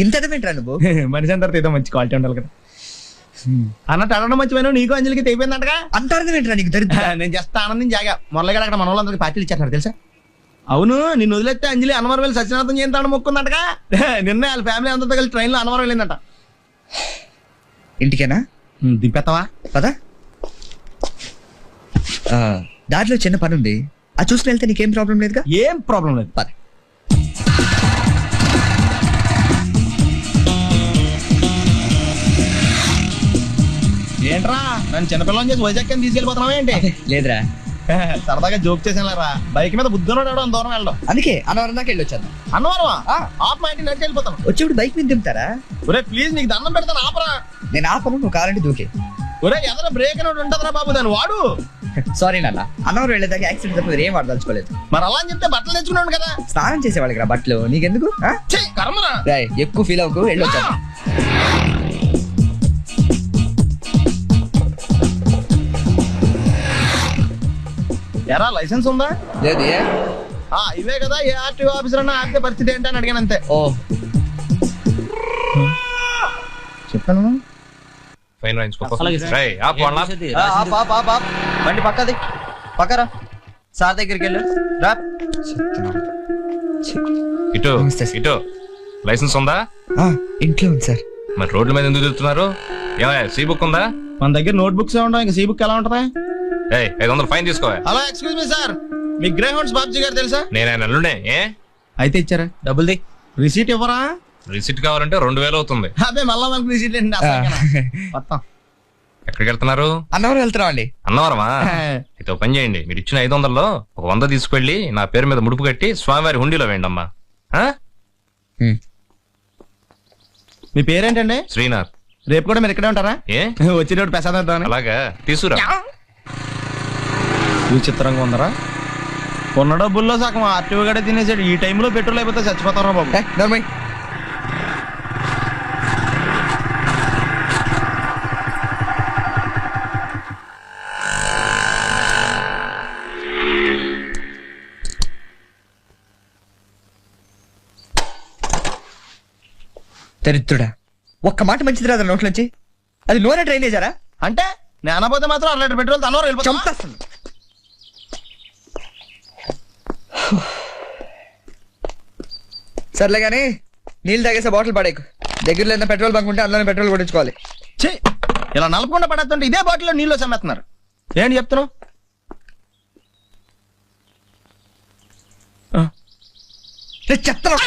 ఇంత ఎదవేంట్రా నువ్వు? మనిషి అందరితో ఏదో మంచి క్వాలిటీ ఉండాలి కదా అన్నట్టు అడగడం మంచిపోయినా నీకు అంజలికి తెగిపోయిందంటగా. అంత అర్థమేంట్రా నీకు? దరిద్ర నేను జస్ట్ ఆనందం జాగా మురళిగాడు అక్కడ మన వాళ్ళందరికీ పార్టీలు ఇచ్చేస్తున్నారు తెలుసా. అవును, నిన్ను వదిలేస్తే అంజలి అన్నవరం వెళ్ళి సత్యనాథం చేస్తాను మొక్కుందంటగా. నిన్నే వాళ్ళ ఫ్యామిలీ అందరితో కలిసి ట్రైన్ లో అన్నవరం వెళ్ళిందంట. ఇంటికేనా? దింపెత్తవా? పదా. దారిలో చిన్న పని ఉంది, అది చూసుకుని వెళ్తే నీకేం ప్రాబ్లం లేదుగా? ఏం ప్రాబ్లం లేదు, పద. ఏంట్రా నన్ను చిన్నపిల్లని చేసి వైజాగ్ తీసుకెళ్ళిపోతున్నావా ఏంటి? లేదురా, సరదాగా జోక్ చేసానురా. బైక్ మీద బుద్ధున్నాడు దూరం వెళ్ళడం. అందుకే అన్నవరం దాకా వెళ్ళొచ్చాను. అన్నవరమా? ఆప్ మా ఇంటి నడిచి వెళ్ళిపోతాను. వచ్చేప్పుడు బైక్ మీద దింపుతారా? ఒరే ప్లీజ్ నీకు దండం పెడతాను ఆపరా. నేను ఆపను, నువ్వు కావాలంటే దూకే. ఒరే ఎదర బ్రేక్ అని ఉంటదిరా బాబు, దాన్ని వాడు. సారీ నాన్న, అన్నవరం వెళ్ళేదాకా యాక్సిడెంట్ తప్ప ఏం వాడదలుచుకోలేదు. మరి అలా అని చెప్తే బట్టలు తెచ్చుకున్నాడు కదా. స్నానం చేసేవాళ్ళకి రా బట్టలు, నీకెందుకు? కర్మరా. ఎక్కువ ఫీల్ అవ్వకు, వెళ్ళొచ్చాను. ఎరా లైసెన్స్ ఉందా? లేదు. ఇవే కదా ఏ ఆర్టీఓ ఆఫీసర్ అన్నా ఆపితే పరిస్థితి ఏంటి అని అడిగాను అంతే. ఓ చెప్పాను. బండి పక్కది పక్కరా. సార్ దగ్గరికి వెళ్ళు రా. ఇటు ఇటు లైసెన్స్ ఉందా? ఇంట్లో ఉంది సార్. మరి రోడ్ల మీద ఎందుకు తిరుగుతున్నారు? ఏమయ్యా సీ బుక్ ఉందా? మన దగ్గర నోట్ బుక్స్ ఉండవు, ఇంకా సీ బుక్ ఎలా ఉంటదా? 500 ఫైన్ తీసుకో. హలో ఎక్స్క్యూజ్ మీ సార్, మీ గ్రే హౌండ్స్ బాబ్జీ గారు తెలుసా? నేను ఆయన అల్లుడే. అయితే ఇచ్చారా? డబ్బుల్ది. రిసీట్ ఇవ్వరా? రిసిట్ కావాలంటే 2000 అవుతుంది. అదే మళ్ళా మనకు రిసీట్ మొత్తం. ఎక్కడికి వెళ్తున్నారు? అన్నవరం వెళ్తున్నాం అండి. అన్నవరమా? అయితే పని చేయండి, మీరు ఇచ్చిన 500లో 100 తీసుకెళ్లి నా పేరు మీద ముడుపు కట్టి స్వామివారి హుండీలో వేయండి అమ్మా. మీ పేరేంటండి? శ్రీనాథ్. రేపు కూడా మీరు ఇక్కడే ఉంటారా? వచ్చేటప్పుడు ప్రసాదం. అలాగా తీసుకురా. విచిత్రంగా ఉందరా, కొన్న డబ్బుల్లో సగం ఆర్టీఓ గడే తినేసాడు. ఈ టైంలో పెట్రోల్ అయిపోతే చచ్చిపోతారా బాబు. దరిద్రుడా, ఒక్క మాట మంచిది రాదా నోట్లోంచి? అది నూనె డ్రైనేజారా? అంటే నేను అనబోతే మాత్రం 1 లీటర్ పెట్రోల్ తనవారు వెళ్ళిపోతాను. సర్లే కానీ నీళ్ళు తాగేసే బాటిల్ పడేకు. దగ్గరలో ఏదైనా పెట్రోల్ బంక్ ఉంటే అందులోనే పెట్రోల్ కొట్టించుకోవాలి. ఇలా నలపకుండా పడేస్తుంటే ఇదే బాటిల్లో నీళ్ళు చమ్మేస్తున్నారు. ఏంటి చెప్తున్నావు? చెప్తాను.